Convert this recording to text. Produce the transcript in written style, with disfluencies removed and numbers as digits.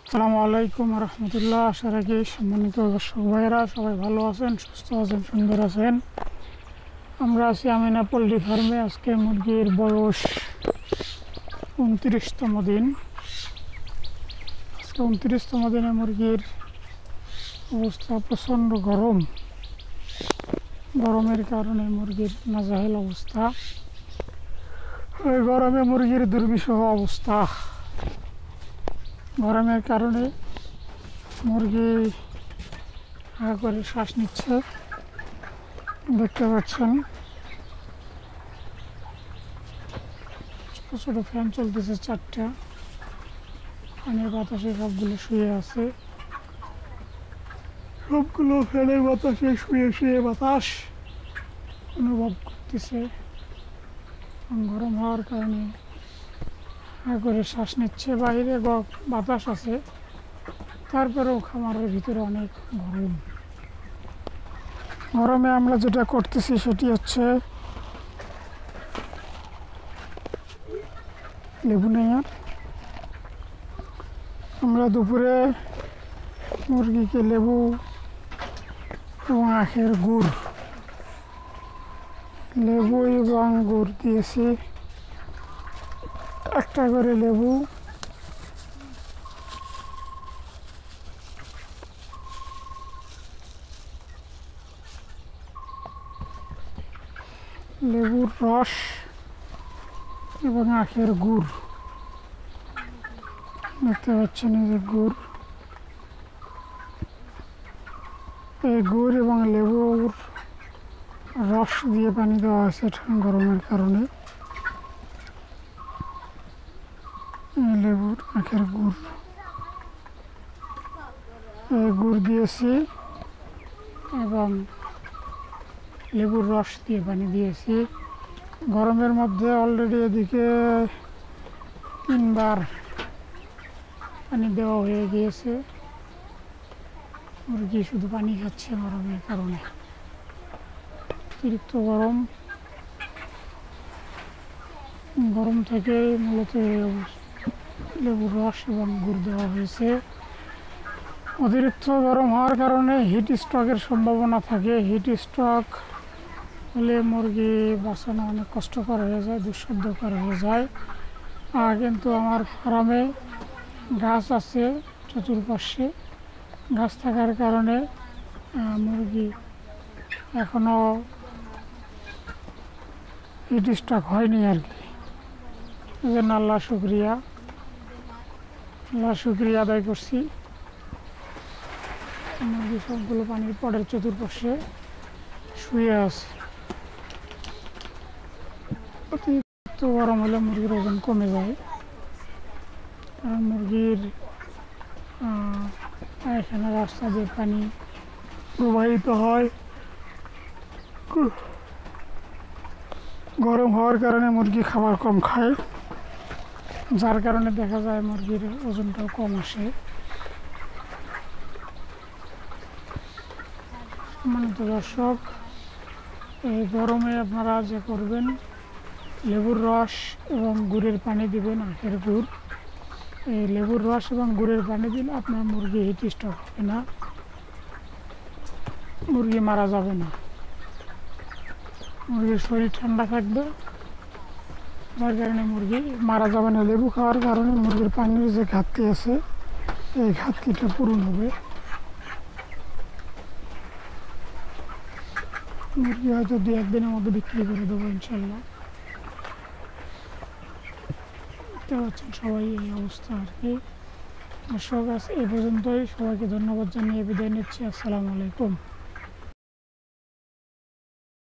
আসসালামু আলাইকুম রহমতুল্লাহ। আশা রাখি সম্মানিত দর্শক ভাইয়েরা সবাই ভালো আছেন, সুস্থ আছেন, সুন্দর আছেন। আমরা আছি আমিনা পোলট্রি ফার্মে। আজকে মুরগির বয়স 29তম দিন। আজকে 29তম দিনে মুরগির অবস্থা প্রচণ্ড গরমের কারণে মুরগির নাজাহেল অবস্থা। ওই গরমে মুরগির দুর্বিষহ অবস্থা। গরমের কারণে মুরগি হা করে শ্বাস নিচ্ছে, দেখতে পাচ্ছেন। ছোটো ছোটো ফ্যান চলতেছে 4টা, ফ্যানের বাতাসে সবগুলো শুয়ে আছে। সবগুলো ফ্যানের বাতাসে শুয়ে বাতাস অনুভব করতেছে। গরম হওয়ার কারণে হা করে শ্বাস নিচ্ছে। বাইরে বাতাস আছে, তারপরেও খামারের ভিতরে অনেক গরমে আমরা যেটা করতেছি সেটি হচ্ছে লেবু নেওয়ার। আমরা দুপুরে মুরগিকে লেবু এবং আখের গুড় দিয়েছি। একটা করে লেবু, লেবুর রস এবং আখের গুড়, দেখতে পাচ্ছেন এই যে গুড়। এই গুড় এবং লেবুর রস দিয়ে পানি দেওয়া হয়েছে গরমের কারণে। লেবুর আখের গুড়, এই গুড় দিয়েছি এবং লেবুর রস দিয়ে পানি দিয়েছি। গরমের মধ্যে অলরেডি এদিকে 3বার পানি দেওয়া হয়ে গিয়েছে। মুরগি শুধু পানি খাচ্ছে গরমের কারণে। অতিরিক্ত গরম থেকে মূলত লেবুর রস এবং গুড় দেওয়া হয়েছে। অতিরিক্ত গরম হওয়ার কারণে হিট স্ট্রোকের সম্ভাবনা থাকে। হিট স্ট্রোক হলে মুরগি বাঁচানো অনেক কষ্টকর হয়ে যায়, দুঃসাধ্যকর হয়ে যায়। কিন্তু আমার ফার্মে গাছ আছে, চতুর্পাশে গাছ থাকার কারণে মুরগি এখনও হিট স্ট্রোক হয়নি আর কি। এই জন্য আল্লাহ শুক্রিয়া আদায় করছি। মুরগি সবগুলো পানির পটের চতুর্পাশে শুয়ে আছে। অতিরিক্ত গরম হলে মুরগির ওজন কমে যায়, কারণ মুরগির এখানে রাস্তা দিয়ে পানি প্রবাহিত হয়। গরম হওয়ার কারণে মুরগি খাবার কম খায়, যার কারণে দেখা যায় মুরগির ওজনটাও কম আসে। সম্মানিত দর্শক, এই গরমে আপনারা যে করবেন, লেবুর রস এবং গুড়ের পানি দিবেন, আখের গুড়। এই লেবুর রস এবং গুড়ের পানি দিলে আপনার মুরগি হিট স্ট্রোক হবে না, মুরগি মারা যাবে না, মুরগির শরীর ঠান্ডা থাকবে, যার কারণে মুরগি মারা যাবে না। লেবু খাওয়ার কারণে মুরগির পানির যে ঘাটতি আছে, এই ঘাটতিটা পূরণ হবে। মুরগি হয়তো 2-1 দিনের মধ্যে বিক্রি করে দেবো ইনশাল্লাহ। দেখতে পাচ্ছেন সবাই এই অবস্থা আর কি। দর্শক, এ পর্যন্তই। সবাইকে ধন্যবাদ জানিয়ে বিদায় নিচ্ছি। আসসালামু আলাইকুম।